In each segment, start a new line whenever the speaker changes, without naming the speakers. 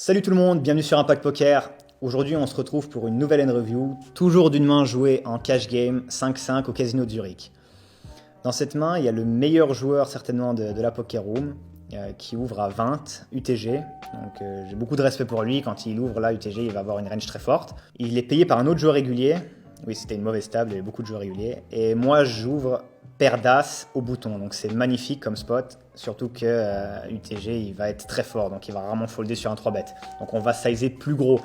Salut tout le monde, bienvenue sur Impact Poker. Aujourd'hui on se retrouve pour une nouvelle end review, toujours d'une main jouée en cash game 5-5 au Casino de Zurich. Dans cette main, il y a le meilleur joueur certainement de la Poker Room qui ouvre à 20 UTG. Donc j'ai beaucoup de respect pour lui, quand il ouvre là UTG il va avoir une range très forte. Il est payé par un autre joueur régulier, oui c'était une mauvaise table, il y avait beaucoup de joueurs réguliers. Et moi j'ouvre paire d'as au bouton, donc c'est magnifique comme spot, surtout que UTG il va être très fort, donc il va vraiment folder sur un 3-bet. Donc on va sizer plus gros.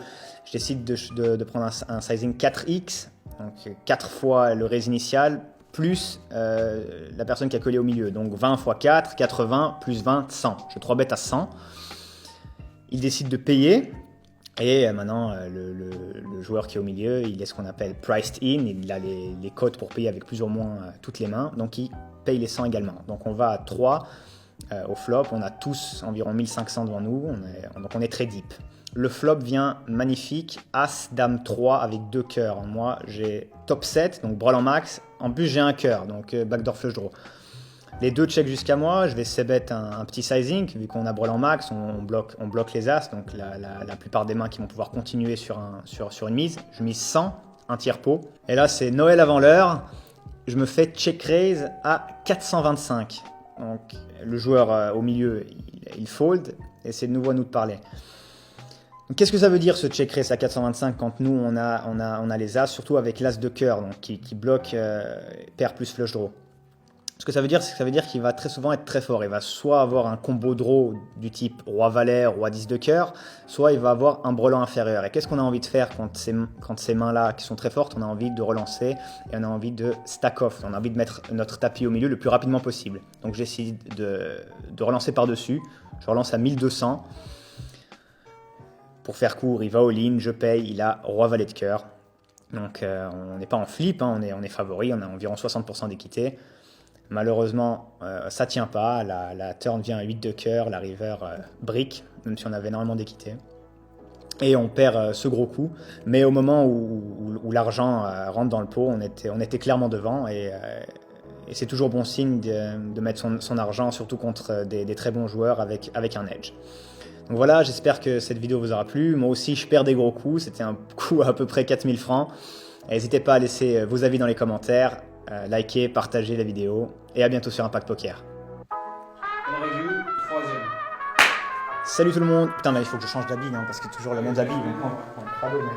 Je décide de prendre un sizing 4x, donc 4 fois le raise initial, plus la personne qui a collé au milieu. Donc 20 x 4, 80, plus 20, 100. Je 3-bet à 100. Il décide de payer. Et maintenant, le joueur qui est au milieu, il est ce qu'on appelle priced in. Il a les cotes pour payer avec plus ou moins toutes les mains. Donc il paye les 100 également. Donc on va à 3 au flop. On a tous environ 1500 devant nous. Donc on est très deep. Le flop vient magnifique. As, dame 3 avec 2 cœurs. Moi, j'ai top 7, donc breul en max. En plus, j'ai un cœur, donc backdoor flush draw. Les deux check jusqu'à moi, je vais c-bet un petit sizing, vu qu'on a breul en max, on bloque les as, donc la plupart des mains qui vont pouvoir continuer sur une mise. Je mise 100, un tiers pot. Et là, c'est Noël avant l'heure. Je me fais check raise à 425. Donc le joueur au milieu, il fold, et c'est de nouveau à nous de parler. Qu'est-ce que ça veut dire ce check raise à 425 quand nous on a les as, surtout avec l'as de cœur donc qui bloque paire plus flush draw. Ce que ça veut dire, c'est que ça veut dire qu'il va très souvent être très fort. Il va soit avoir un combo draw du type roi-valet, roi-10 de cœur, soit il va avoir un brelan inférieur. Et qu'est-ce qu'on a envie de faire quand ces mains-là qui sont très fortes, on a envie de relancer et on a envie de stack off. On a envie de mettre notre tapis au milieu le plus rapidement possible. Donc j'essaie de relancer par-dessus. Je relance à 1200. Pour faire court, il va all-in, je paye, il a roi-valet de cœur. Donc on n'est pas en flip, hein, on est favori, on a environ 60% d'équité. Malheureusement, ça tient pas, la turn vient à 8 de cœur, la river brick, même si on avait énormément d'équité. Et on perd ce gros coup, mais au moment où l'argent rentre dans le pot, on était clairement devant et c'est toujours bon signe de mettre son argent, surtout contre des très bons joueurs avec un edge. Donc voilà, j'espère que cette vidéo vous aura plu. Moi aussi, je perds des gros coups. C'était un coup à peu près 4000 francs. N'hésitez pas à laisser vos avis dans les commentaires, liker, partager la vidéo. Et à bientôt sur Impact Poker.
Review, troisième.
Salut tout le monde. Putain, là, il faut que je change d'habit, hein, parce que toujours le monde d'habit. Pardon, mec.